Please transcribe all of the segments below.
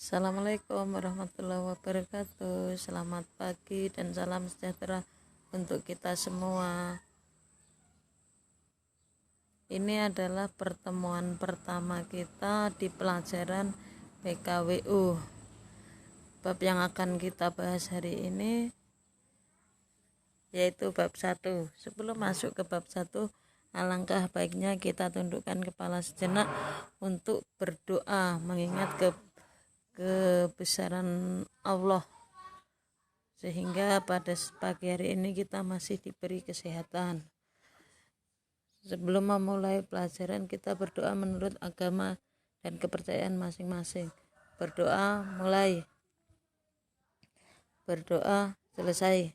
Assalamualaikum warahmatullahi wabarakatuh. Selamat pagi dan salam sejahtera untuk kita semua. Ini adalah pertemuan pertama kita di pelajaran PKWU. Bab yang akan kita bahas hari ini yaitu bab 1. Sebelum masuk ke bab 1, alangkah baiknya kita tundukkan kepala sejenak untuk berdoa mengingat kebesaran Allah, sehingga pada pagi hari ini kita masih diberi kesehatan. Sebelum memulai pelajaran, kita berdoa menurut agama dan kepercayaan masing-masing. Berdoa mulai, berdoa selesai.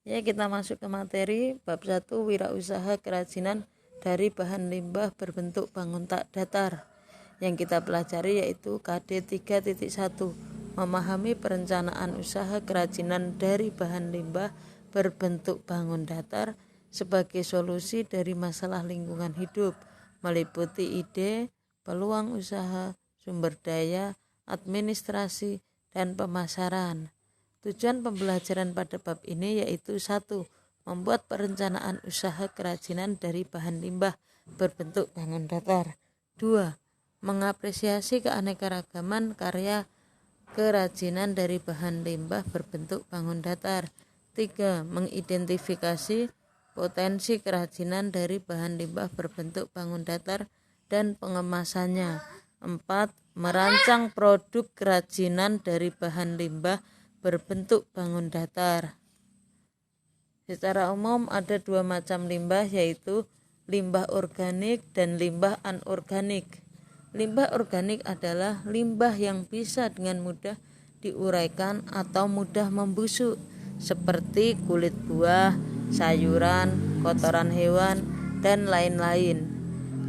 Ya, kita masuk ke materi. Bab 1, wirausaha kerajinan dari bahan limbah berbentuk bangun tak datar. Yang kita pelajari yaitu KD 3.1, memahami perencanaan usaha kerajinan dari bahan limbah berbentuk bangun datar sebagai solusi dari masalah lingkungan hidup, meliputi ide, peluang usaha, sumber daya, administrasi, dan pemasaran. Tujuan pembelajaran pada bab ini yaitu 1. Membuat perencanaan usaha kerajinan dari bahan limbah berbentuk bangun datar. 2. Mengapresiasi keanekaragaman karya kerajinan dari bahan limbah berbentuk bangun datar. 3. Mengidentifikasi potensi kerajinan dari bahan limbah berbentuk bangun datar dan pengemasannya. 4. Merancang produk kerajinan dari bahan limbah berbentuk bangun datar. Secara umum ada 2 macam limbah, yaitu limbah organik dan limbah anorganik. Limbah organik adalah limbah yang bisa dengan mudah diuraikan atau mudah membusuk, seperti kulit buah, sayuran, kotoran hewan, dan lain-lain.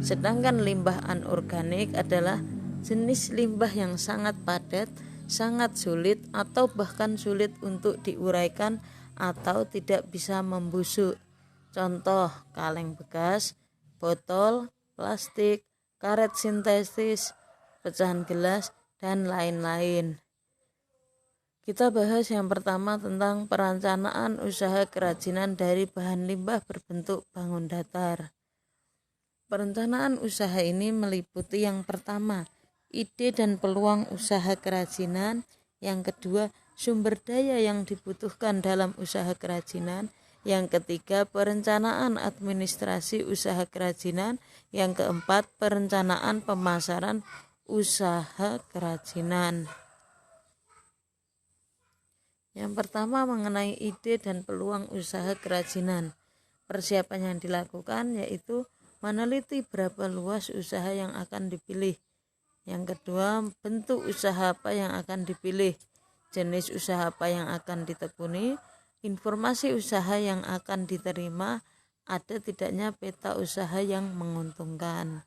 Sedangkan limbah anorganik adalah jenis limbah yang sangat padat, sangat sulit atau bahkan sulit untuk diuraikan atau tidak bisa membusuk. Contoh, kaleng bekas, botol, plastik, karet sintetis, pecahan gelas, dan lain-lain. Kita bahas yang pertama tentang perencanaan usaha kerajinan dari bahan limbah berbentuk bangun datar. Perencanaan usaha ini meliputi yang pertama, ide dan peluang usaha kerajinan. Yang kedua, sumber daya yang dibutuhkan dalam usaha kerajinan. Yang ketiga, perencanaan administrasi usaha kerajinan. Yang keempat, perencanaan pemasaran usaha kerajinan. Yang pertama, mengenai ide dan peluang usaha kerajinan. Persiapan yang dilakukan yaitu meneliti berapa luas usaha yang akan dipilih. Yang kedua, bentuk usaha apa yang akan dipilih, jenis usaha apa yang akan ditekuni, informasi usaha yang akan diterima, ada tidaknya peta usaha yang menguntungkan.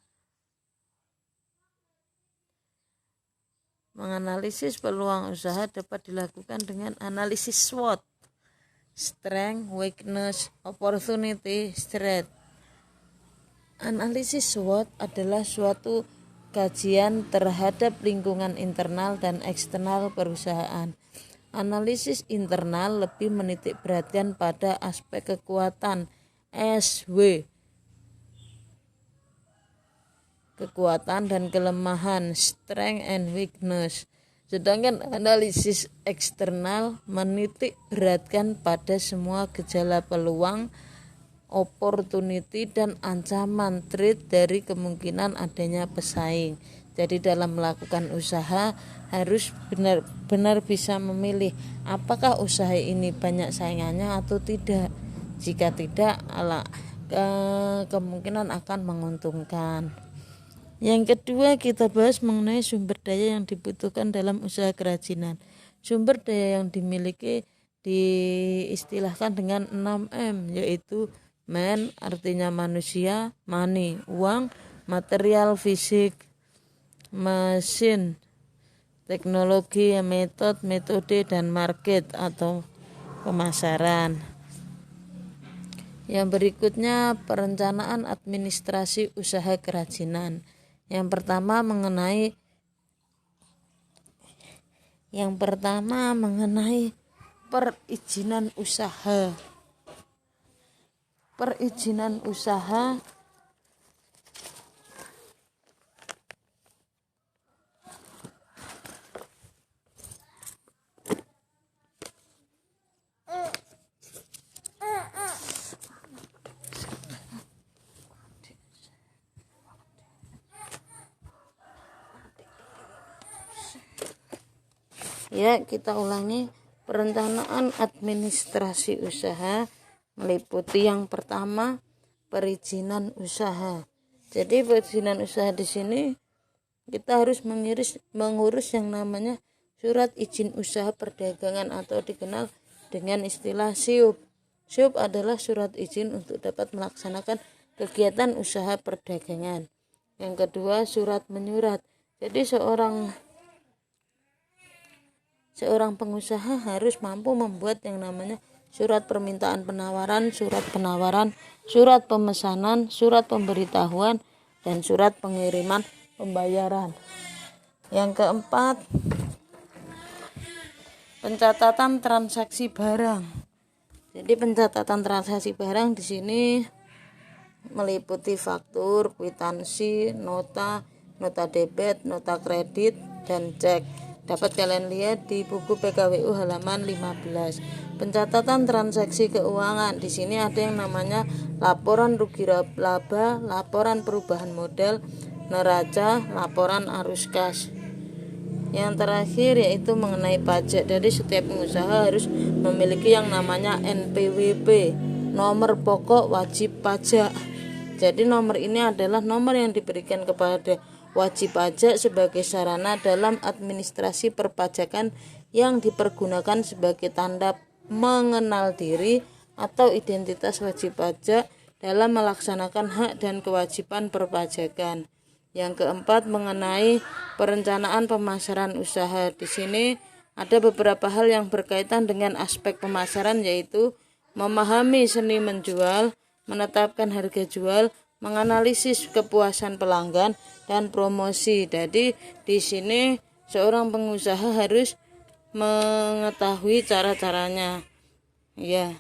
Menganalisis peluang usaha dapat dilakukan dengan analisis SWOT, Strength, Weakness, Opportunity, Threat. Analisis SWOT adalah suatu kajian terhadap lingkungan internal dan eksternal perusahaan. Analisis internal lebih menitik beratkan pada aspek kekuatan SW, kekuatan dan kelemahan strength and weakness. Sedangkan analisis eksternal menitik beratkan pada semua gejala peluang, opportunity, dan ancaman threat dari kemungkinan adanya pesaing. Jadi dalam melakukan usaha harus benar-benar bisa memilih apakah usaha ini banyak saingannya atau tidak. Jika tidak, kemungkinan akan menguntungkan. Yang kedua, kita bahas mengenai sumber daya yang dibutuhkan dalam usaha kerajinan. Sumber daya yang dimiliki diistilahkan dengan 6M, yaitu man artinya manusia, money uang, material fisik, mesin, teknologi, metode, dan market atau pemasaran. Yang berikutnya, perencanaan administrasi usaha kerajinan. Yang pertama, mengenai Yang pertama mengenai perizinan usaha. Perizinan usaha ya, kita ulangi. Perencanaan administrasi usaha meliputi yang pertama perizinan usaha. Jadi perizinan usaha di sini kita harus mengurus yang namanya surat izin usaha perdagangan atau dikenal dengan istilah SIUP. SIUP adalah surat izin untuk dapat melaksanakan kegiatan usaha perdagangan. Yang kedua, surat menyurat. Jadi seorang pengusaha harus mampu membuat yang namanya surat permintaan penawaran, surat penawaran, surat pemesanan, surat pemberitahuan, dan surat pengiriman pembayaran. Yang keempat, pencatatan transaksi barang. Jadi pencatatan transaksi barang di sini meliputi faktur, kwitansi, nota debit, nota kredit, dan cek. Dapat kalian lihat di buku PKWU halaman 15. Pencatatan transaksi keuangan. Di sini ada yang namanya laporan rugi laba, laporan perubahan modal, neraca, laporan arus kas. Yang terakhir yaitu mengenai pajak. Jadi setiap pengusaha harus memiliki yang namanya NPWP, nomor pokok wajib pajak. Jadi nomor ini adalah nomor yang diberikan kepada wajib pajak sebagai sarana dalam administrasi perpajakan yang dipergunakan sebagai tanda mengenal diri atau identitas wajib pajak dalam melaksanakan hak dan kewajiban perpajakan. Yang keempat, mengenai perencanaan pemasaran usaha. Di sini ada beberapa hal yang berkaitan dengan aspek pemasaran, yaitu memahami seni menjual, menetapkan harga jual, menganalisis kepuasan pelanggan, dan promosi. Jadi di sini seorang pengusaha harus mengetahui cara-caranya. Ya,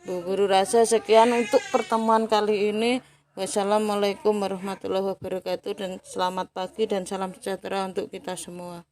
Bu Guru rasa sekian untuk pertemuan kali ini. Wassalamualaikum warahmatullahi wabarakatuh, dan selamat pagi dan salam sejahtera untuk kita semua.